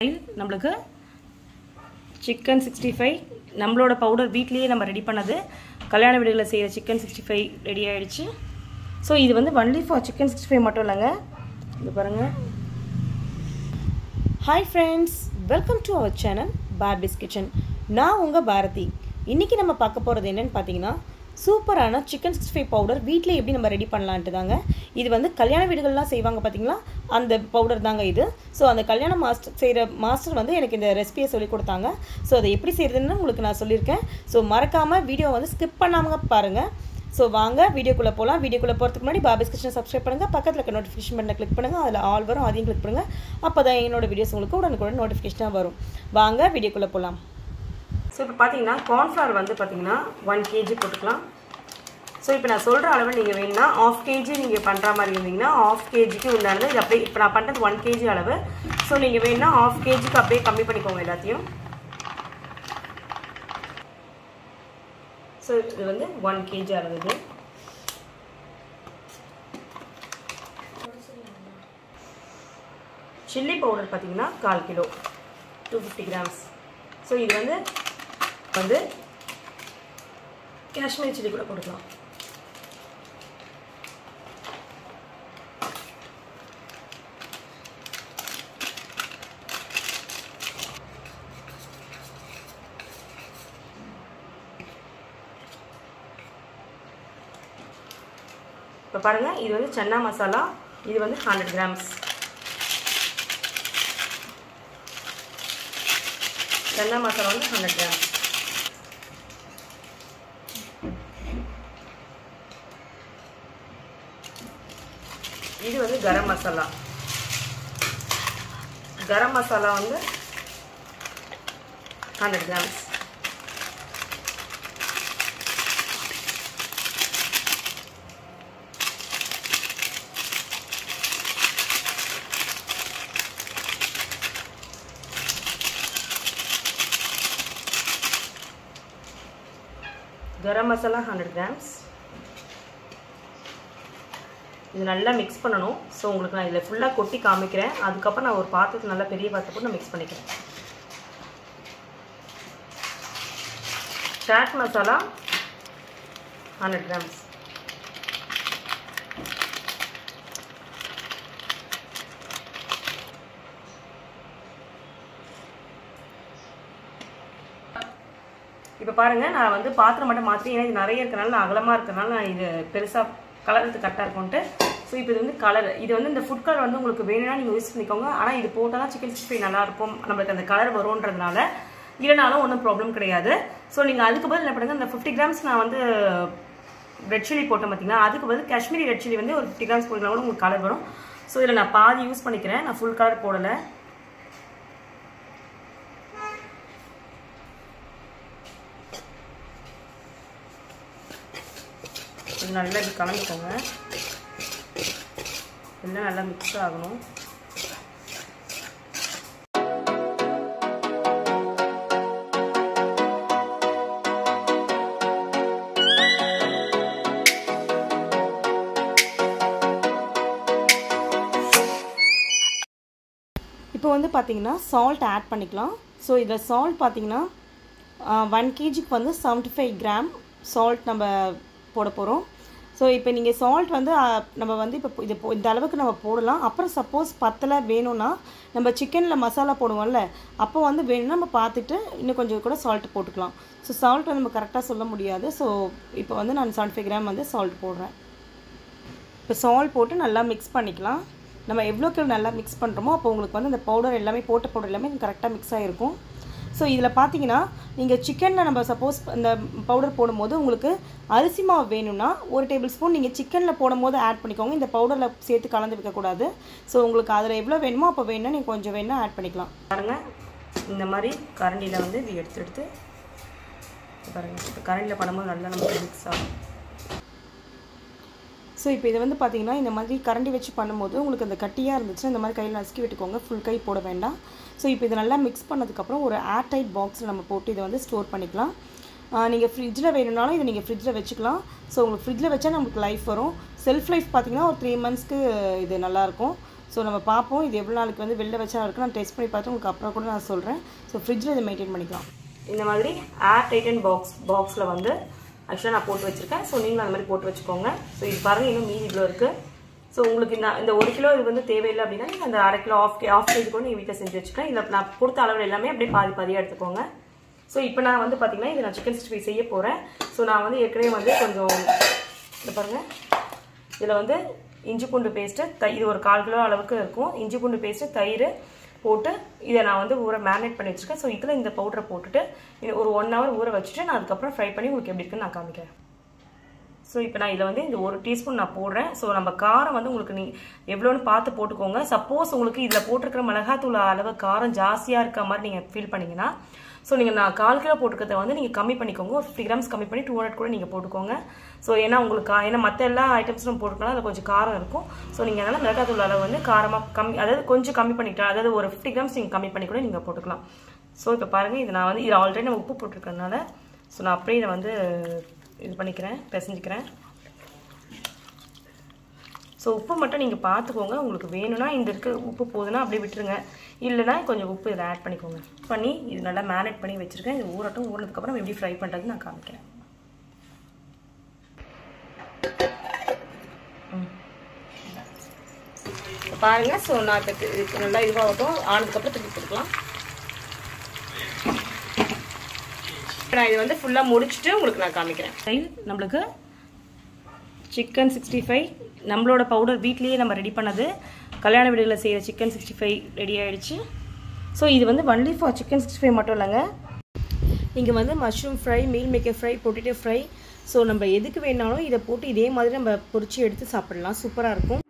நம்மளுக்கு chicken 65 நம்மளோட powder வீட்லயே நம்ம ரெடி பண்ணது கல்யாண வீடுகளில் செய்யற chicken 65 ரெடி ஆயிடுச்சு. சோ இது வந்து only for chicken 65 மட்டும் இல்லங்க. இது பாருங்க. Hi friends, welcome to our channel BHARBIS KITCHEN. நான் உங்க பாரதி. இன்னைக்கு நம்ம பார்க்க போறது என்னன்னு பாத்தீங்கன்னா சூப்பரான chicken 65 பவுடர் வீட்லயே எப்படி நம்ம ரெடி பண்ணலாம்னு தாங்க. இது வந்து கல்யாண வீடுகளெல்லாம் செய்வாங்க பாத்தீங்களா அந்த பவுடர் தாங்க இது. சோ அந்த கல்யாண மாஸ்டர் வந்து எனக்கு இந்த ரெசிபியை சொல்லி கொடுத்தாங்க. சோ அதை எப்படி செய்யறதுன்னு உங்களுக்கு நான் சொல்லிருக்கேன். சோ மறக்காம வீடியோ வந்து ஸ்கிப் பண்ணாம பாருங்க. சோ வாங்க வீடியோக்குள்ள போலாம். வீடியோக்குள்ள போறதுக்கு முன்னாடி பாபிஸ் கிச்சனை சப்ஸ்கிரைப் பண்ணுங்க. பக்கத்துல இருக்க நோட்டிஃபிகேஷன் பட்டனை கிளிக் பண்ணுங்க. அதுல ஆல் வரும், அதையும் கிளிக் பண்ணுங்க. அப்பதான் என்னோட வீடியோஸ் உங்களுக்கு உடனுக்குடன் நோட்டிஃபிகேஷனா வரும். வாங்க வீடியோக்குள்ள போலாம். ஸோ இப்போ பார்த்தீங்கன்னா கார்ன்ஃப்ளவர் வந்து பார்த்தீங்கன்னா 1 kg போட்டுக்கலாம். ஸோ இப்போ நான் சொல்கிற அளவு நீங்கள் வேணும்னா 1/2 kg நீங்கள் பண்ணுற மாதிரி இருந்தீங்கன்னா 1/2 kgக்கு உண்டானது இது அப்படியே இப்போ நான் பண்ணுறது 1 kg அளவு. ஸோ நீங்கள் வேணும்னா 1/2 kgக்கு அப்படியே கம்மி பண்ணிக்கோங்க எல்லாத்தையும். ஸோ இது வந்து 1 kg அளவு இது. சில்லி பவுடர் பார்த்தீங்கன்னா 1/4 கிலோ 250 கிராம்ஸ். ஸோ இது வந்து காஷ்மீரி சில்லி கூட போட்டுக்கலாம். இப்போ பாருங்க இது வந்து சன்னா மசாலா, இது வந்து 100 கிராம்ஸ். சன்னா மசாலா வந்து 100 கிராம்ஸ். இது வந்து கரம் மசாலா. கரம் மசாலா வந்து 100 கிராம்ஸ். गरम मसाला 100 ग्राम्स. இது நல்லா mix பண்ணனும். சோ உங்களுக்கு நான் இதல ஃபுல்லா கொட்டி காமிக்கிறேன். அதுக்கு அப்புறம் நான் ஒரு பாத்திரத்துல நல்லா பெரிய பாத்திரத்துல போட்டு mix பண்ணிக்கிறேன். சாட் மசாலா 100 கிராம்ஸ். இப்போ பாருங்க நான் வந்து பாத்திரம் மட்டும் மாத்தி ஏன்னா இது நிறைய இருக்கனால அகலமா இருக்கனால நான் இது பெருசா கலருக்கு கரெக்ட்டா இருக்கும்ட்டு. சோ இப்போ இது வந்து கலர் இது வந்து இந்த ஃபுட் கலர் வந்து உங்களுக்கு வேணும்னா நீங்க யூஸ் பண்ணிக்கோங்க. ஆனா இது போட்டா தான் chicken 65 நல்லா இருக்கும். நமக்கு அந்த கலர் வரும்ன்றதனால இல்லனாலும் ஒண்ணும் ப்ராப்ளம் கிடையாது. சோ நீங்க அதுக்கு பதிலா என்ன பண்ணுங்க இந்த 50 கிராம்ஸ் நான் வந்து ரெட் சில்லி போட்டேன் பாத்தீங்களா அதுக்கு பதிலா காஷ்மீரி ரெட் சில்லி வந்து ஒரு 50 கிராம்ஸ் போட்டா கூட உங்களுக்கு கலர் வரும். சோ இதல நான் பாதி யூஸ் பண்ணிக்கிறேன். நான் ஃபுல் கலர் போடல. இது நல்லா இப்படி கலந்துக்கோங்க. எல்லாம் நல்லா மிக்ஸ் ஆகணும். இப்போ வந்து பாத்தீங்கன்னா salt ஆட் பண்ணிக்கலாம். சோ இதுல salt பாத்தீங்கன்னா 1 kgக்கு வந்து 75 கிராம் salt நம்ம போட போறோம். சோ இப்போ நீங்க salt வந்து நம்ம வந்து இப்போ இந்த அளவுக்கு நம்ம போடலாம். அப்புறம் சப்போஸ் பத்தல வேணும்னா நம்ம சிக்கன்ல மசாலா போடுவோம்ல அப்போ வந்து வேணும்னா நம்ம பார்த்துட்டு இன்னும் கொஞ்சம் கூட salt போட்டுக்கலாம். சோ salt வந்து நம்ம கரெக்ட்டா சொல்ல முடியாது. சோ இப்போ வந்து நான் 75 கிராம் வந்து salt போடுறேன். இப்போ salt போட்டு நல்லா mix பண்ணிக்கலாம். நம்ம எவ்வளவுக்கு நல்லா mix பண்றோமோ அப்போ உங்களுக்கு வந்து அந்த பவுடர் எல்லாமே போட்ட பவுடர் எல்லாமே கரெக்ட்டா mix ஆயிருக்கும். சோ இதல பாத்தீங்கன்னா நீங்க சிக்கன்ல நம்ம சப்போஸ் இந்த பவுடர் போடும்போது உங்களுக்கு அரிசி மாவு வேணும்னா 1 டேபிள்ஸ்பூன் நீங்க சிக்கன்ல போடும்போது ஆட் பண்ணிக்கோங்க. இந்த பவுடர்ல சேர்த்து கலந்து வைக்க கூடாது. சோ உங்களுக்கு அதுல எவ்வளவு வேணுமோ அப்ப வேணும்னா நீங்க கொஞ்சம் வேணா ஆட் பண்ணிக்கலாம். பாருங்க இந்த மாதிரி கரண்டில வந்து எடுத்து பாருங்க. இப்போ கரண்டில பண்ணும்போது நல்லா நமக்கு மிக்ஸ் ஆகும். சோ இப்போ இது வந்து பாத்தீங்கன்னா இந்த மாதிரி கரண்டி வச்சு பண்ணும்போது உங்களுக்கு அந்த கட்டியா இருந்துச்சு இந்த மாதிரி கையில நசுக்கி விட்டுக்கோங்க. ஃபுல் கை போட வேண்டாம். சோ இப்போ இது நல்லா mix பண்ணதுக்கு அப்புறம் ஒரு ஏர் டைட் பாக்ஸ்ல நம்ம போட்டு இத வந்து ஸ்டோர் பண்ணிக்கலாம். நீங்க ஃப்ரிட்ஜ்ல வேணும்னாலும் இத நீங்க ஃப்ரிட்ஜ்ல வெச்சுக்கலாம். சோ உங்களுக்கு ஃப்ரிட்ஜ்ல வெச்சா நமக்கு லைஃப் வரும். செல்ஃப் லைஃப் பாத்தீங்கன்னா ஒரு 3 मंथ्सக்கு இது நல்லா இருக்கும். ஸோ நம்ம பார்ப்போம் இது எவ்வளோ நாளைக்கு வந்து வெளில வச்சா இருக்குது. நான் டெஸ்ட் பண்ணி பார்த்து உங்களுக்கு அப்புறம் கூட நான் சொல்கிறேன். ஸோ ஃப்ரிட்ஜில் இதை மெயின்டைன் பண்ணிக்கலாம். இந்த மாதிரி ஏர் டைட்டன் பாக்ஸில் வந்து ஆக்சுவலாக நான் போட்டு வச்சுருக்கேன். ஸோ நீங்களும் அந்த மாதிரி போட்டு வச்சுக்கோங்க. ஸோ இது பாருங்கள், இன்னும் மீதி இவ்வளோ இருக்குது. ஸோ உங்களுக்கு இந்த 1 கிலோ இது வந்து தேவையில்லை அப்படின்னா நீங்கள் அந்த 1/2 கிலோ ஆஃப் கேஜி கூட நீங்கள் வீட்டில் செஞ்சு வச்சுக்கலாம். இதில் நான் கொடுத்த அளவு எல்லாமே அப்படியே பாதியாக எடுத்துக்கோங்க. ஸோ இப்போ நான் வந்து பார்த்தீங்கன்னா இது நான் சிக்கன் 65 செய்ய போகிறேன். ஸோ நான் வந்து ஏற்கனவே வந்து கொஞ்சம் இது பாருங்கள், இதில் வந்து இஞ்சி பூண்டு பேஸ்ட்டு இது ஒரு 1/4 கிலோ அளவுக்கு இருக்கும். இஞ்சி பூண்டு பேஸ்ட்டு, தயிர் போட்டு இதை நான் வந்து மேரினேட் பண்ணி வச்சுருக்கேன். ஸோ இதில் இந்த பவுடரை போட்டுட்டு ஒரு 1 ஹவர் ஊற வச்சுட்டு நான் அதுக்கப்புறம் ஃப்ரை பண்ணி உங்களுக்கு எப்படி இருக்குன்னு நான் காமிக்கிறேன். ஸோ இப்போ நான் இதில் வந்து இந்த 1 டீஸ்பூன் நான் போடுறேன். ஸோ நம்ம காரம் வந்து உங்களுக்கு எவ்வளோன்னு பார்த்து போட்டுக்கோங்க. சப்போஸ் உங்களுக்கு இதில் போட்டிருக்கிற மிளகாத்தூள் அளவு காரம் ஜாஸ்தியாக இருக்க மாதிரி நீங்கள் ஃபீல் பண்ணிங்கன்னா ஸோ நீங்கள் நான் 1/4 கிலோ போட்டுக்கிறத வந்து நீங்கள் கம்மி பண்ணிக்கோங்க. ஒரு 50 கிராம்ஸ் கம்மி பண்ணி 200 கூட நீங்கள் போட்டுக்கோங்க. ஸோ ஏன்னா உங்களுக்கு ஏன்னா மற்ற எல்லா ஐட்டம்ஸும் போட்டுக்கலாம், அதில் கொஞ்சம் காரம் இருக்கும். ஸோ நீங்கள் அதனால் மிளகாத்தூள் அளவு வந்து காரமாக அதாவது கொஞ்சம் கம்மி பண்ணிக்கலாம். அதாவது ஒரு 50 கிராம்ஸ் நீங்கள் கம்மி பண்ணி கூட நீங்கள் போட்டுக்கலாம். ஸோ இப்போ பாருங்கள், இது நான் வந்து இது ஆல்ரெடி நான் உப்பு போட்டிருக்கறனால ஸோ நான் அப்படியே இதை வந்து இது பண்ணிக்கிறேன், பிசைஞ்சிக்கிறேன். ஸோ உப்பு மட்டும் நீங்கள் பார்த்துக்கோங்க. உங்களுக்கு வேணும்னா இந்த இருக்க உப்பு போதுன்னா அப்படியே விட்டுருங்க. இல்லைனா கொஞ்சம் உப்பு இதில் ஆட் பண்ணிக்கோங்க. பண்ணி இது நல்லா மேரினேட் பண்ணி வச்சுருக்கேன். இது ஊறினதுக்கப்புறம் எப்படி ஃப்ரை பண்ணுறது நான் காமிக்கிறேன். பாருங்கள், ஸோ நான் இப்போ நல்லா இதுவாகட்டும், ஆனதுக்கப்புறம் திருப்பி கொடுக்கலாம். நான் இது வந்து ஃபுல்லாக முடிச்சுட்டு உங்களுக்கு நான் காமிக்கிறேன். நம்மளுக்கு சிக்கன் 65 நம்மளோட பவுடர் வீட்லேயே நம்ம ரெடி பண்ணது, கல்யாண வீடுகளில் செய்கிற சிக்கன் 65 ரெடி ஆகிடுச்சு. ஸோ இது வந்து ஒன்லி ஃபார் சிக்கன் 65 மட்டும் இல்லைங்க. இங்கே வந்து mushroom fry, meal maker fry, potato fry, so நம்ம எதுக்கு வேணாலும் இதை போட்டு இதே மாதிரி நம்ம பொரிச்சு எடுத்து சாப்பிடலாம். சூப்பராக இருக்கும்.